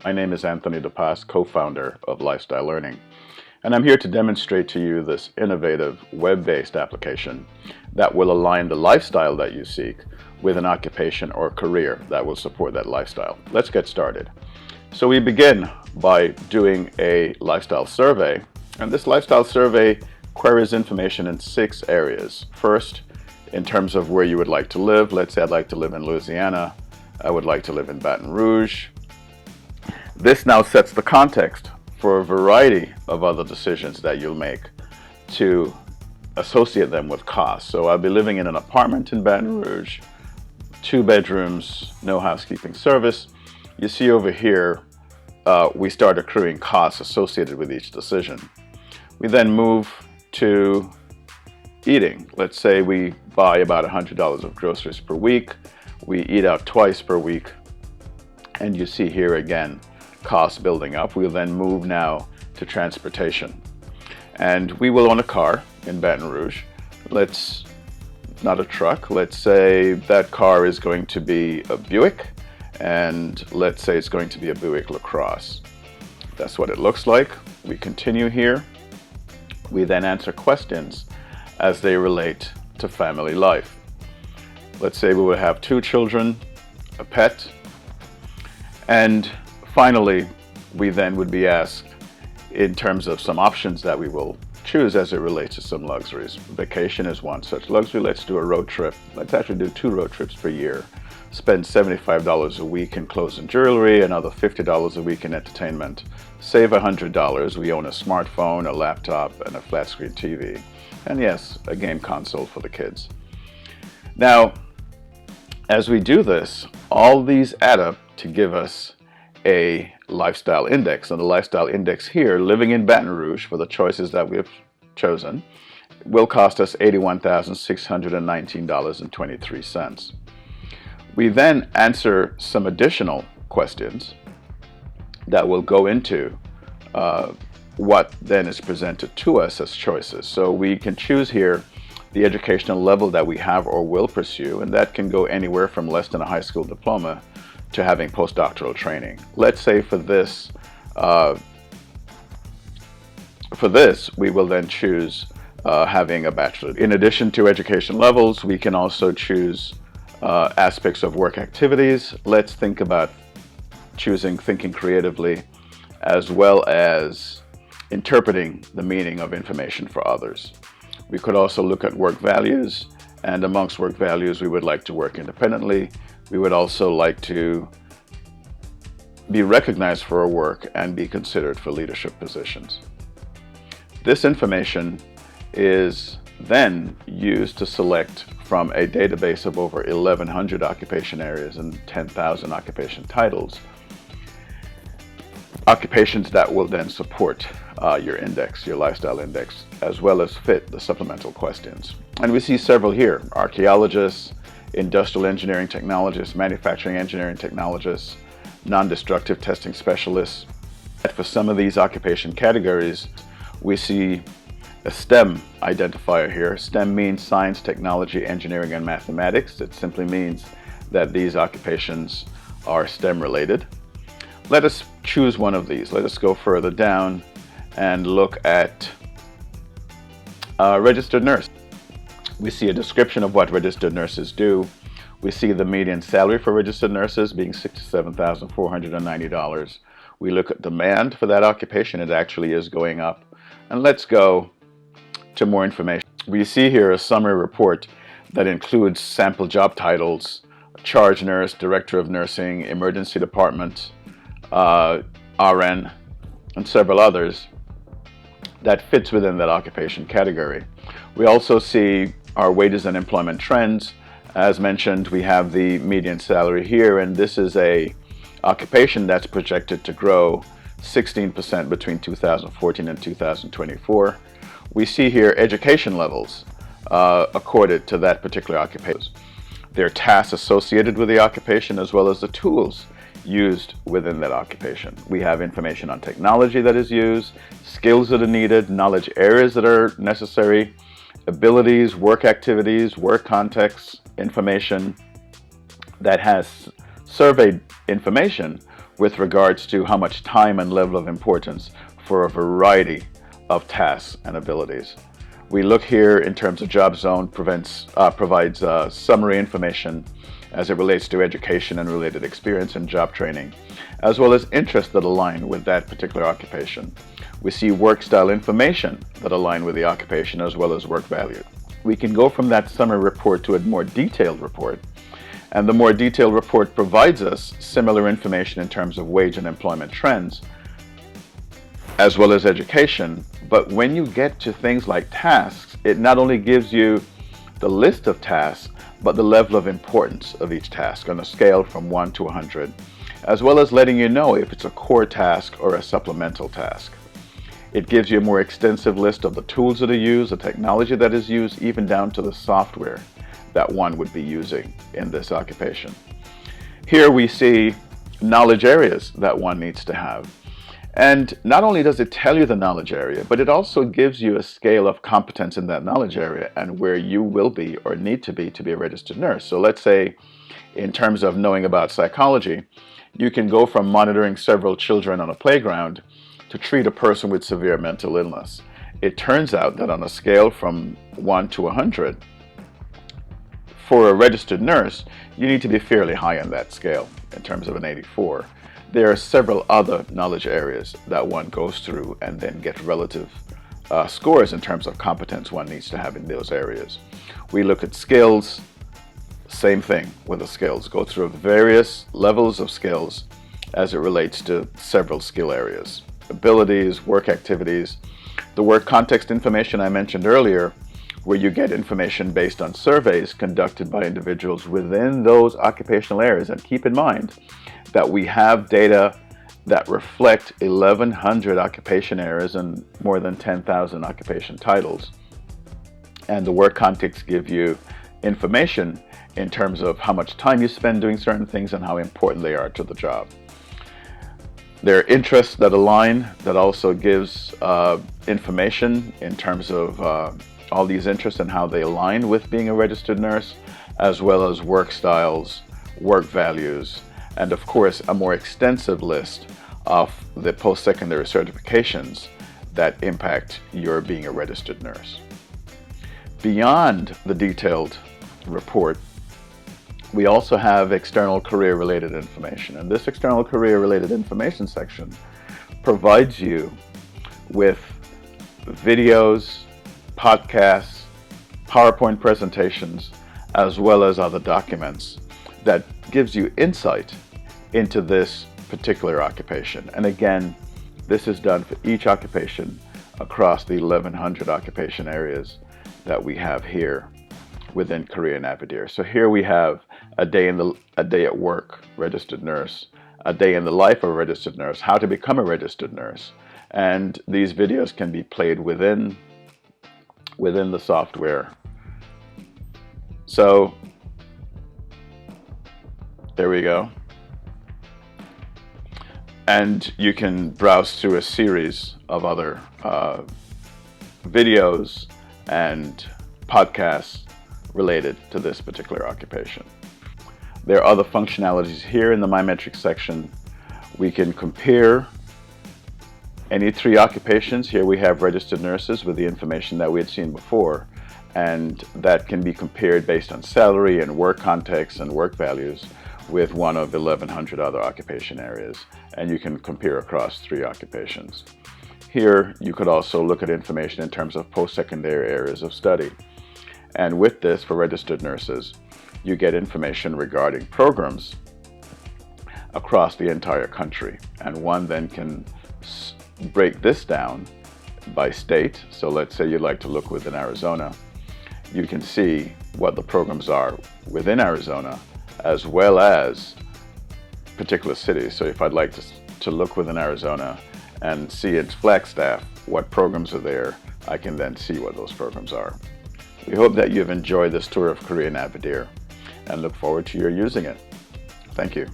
My name is Anthony DePass, co-founder of Lifestyle Learning, and I'm here to demonstrate to you this innovative web-based application that will align the lifestyle that you seek with an occupation or career that will support that lifestyle. Let's get started. So we begin by doing a lifestyle survey, and this lifestyle survey queries information in 6 areas. First, in terms of where you would like to live. Let's say I'd like to live in Louisiana. I would like to live in Baton Rouge. This now sets the context for a variety of other decisions that you'll make to associate them with cost. So I'll be living in an apartment in Baton Rouge, 2 bedrooms, no housekeeping service. You see over here, we start accruing costs associated with each decision. We then move to eating. Let's say we buy about $100 of groceries per week. We eat out twice per week. And you see here again, costs building up. We'll then move now to transportation. And we will own a car in Baton Rouge. Not a truck. Let's say that car is going to be a Buick. And let's say it's going to be a Buick LaCrosse. That's what it looks like. We continue here. We then answer questions as they relate to family life. Let's say we would have 2 children, a pet, and finally, we then would be asked in terms of some options that we will choose as it relates to some luxuries. Vacation is one such luxury. Let's do a road trip. Let's actually do 2 road trips per year. Spend $75 a week in clothes and jewelry, another $50 a week in entertainment. Save $100. We own a smartphone, a laptop, and a flat screen TV. And yes, a game console for the kids. Now, as we do this, all these add up to give us a lifestyle index. And the lifestyle index here, living in Baton Rouge for the choices that we've chosen, will cost us $81,619.23. We then answer some additional questions that will go into what then is presented to us as choices. So we can choose here the educational level that we have or will pursue, and that can go anywhere from less than a high school diploma to having postdoctoral training. Let's say for this, we will then choose having a bachelor. In addition to education levels, we can also choose aspects of work activities. Let's think about choosing thinking creatively, as well as interpreting the meaning of information for others. We could also look at work values, and amongst work values, we would like to work independently. We would also like to be recognized for our work and be considered for leadership positions. This information is then used to select from a database of over 1,100 occupation areas and 10,000 occupation titles, occupations that will then support your index, your lifestyle index, as well as fit the supplemental questions. And we see several here: archaeologists, industrial engineering technologists, manufacturing engineering technologists, non-destructive testing specialists. For some of these occupation categories, we see a STEM identifier here. STEM means science, technology, engineering, and mathematics. It simply means that these occupations are STEM related. Let us choose one of these. Let us go further down and look at registered nurse. We see a description of what registered nurses do. We see the median salary for registered nurses being $67,490. We look at demand for that occupation. It actually is going up. And let's go to more information. We see here a summary report that includes sample job titles: charge nurse, director of nursing, emergency department, RN, and several others that fits within that occupation category. We also see our wages and employment trends. As mentioned, we have the median salary here, and this is a occupation that's projected to grow 16% between 2014 and 2024. We see here education levels accorded to that particular occupation. There are tasks associated with the occupation, as well as the tools used within that occupation. We have information on technology that is used, skills that are needed, knowledge areas that are necessary, abilities, work activities, work contexts, information that has surveyed information with regards to how much time and level of importance for a variety of tasks and abilities. We look here in terms of job zone provides summary information as it relates to education and related experience and job training, as well as interests that align with that particular occupation. We see work style information that align with the occupation as well as work value. We can go from that summary report to a more detailed report, and the more detailed report provides us similar information in terms of wage and employment trends, as well as education. But when you get to things like tasks, it not only gives you the list of tasks, but the level of importance of each task on a scale from 1 to 100, as well as letting you know if it's a core task or a supplemental task. It gives you a more extensive list of the tools that are used, the technology that is used, even down to the software that one would be using in this occupation. Here we see knowledge areas that one needs to have. And not only does it tell you the knowledge area, but it also gives you a scale of competence in that knowledge area and where you will be or need to be a registered nurse. So let's say in terms of knowing about psychology, you can go from monitoring several children on a playground to treat a person with severe mental illness. It turns out that on a scale from 1 to 100, for a registered nurse, you need to be fairly high on that scale in terms of an 84. There are several other knowledge areas that one goes through and then get relative scores in terms of competence one needs to have in those areas. We look at skills, same thing with the skills. Go through various levels of skills as it relates to several skill areas. Abilities, work activities, the work context information I mentioned earlier, where you get information based on surveys conducted by individuals within those occupational areas. And keep in mind that we have data that reflect 1,100 occupation areas and more than 10,000 occupation titles. And the work context give you information in terms of how much time you spend doing certain things and how important they are to the job. There are interests that align that also gives information in terms of all these interests and how they align with being a registered nurse, as well as work styles, work values, and of course a more extensive list of the post-secondary certifications that impact your being a registered nurse. Beyond the detailed report, we also have external career-related information, and this external career-related information section provides you with videos, podcasts, PowerPoint presentations, as well as other documents that gives you insight into this particular occupation. And again, this is done for each occupation across the 1,100 occupation areas that we have here within Career Navideer. So here we have a day at work, registered nurse, a day in the life of a registered nurse, how to become a registered nurse. And these videos can be played within the software. So there we go. And you can browse through a series of other videos and podcasts related to this particular occupation. There are other functionalities here in the My Metrics section. We can compare any 3 occupations. Here we have registered nurses with the information that we had seen before, and that can be compared based on salary and work context and work values with one of 1,100 other occupation areas, and you can compare across 3 occupations. Here you could also look at information in terms of post-secondary areas of study. And with this, for registered nurses, you get information regarding programs across the entire country. And one then can break this down by state. So let's say you'd like to look within Arizona. You can see what the programs are within Arizona, as well as particular cities. So if I'd like to look within Arizona and see its Flagstaff, what programs are there, I can then see what those programs are. We hope that you've enjoyed this tour of Career Navideer and look forward to your using it. Thank you.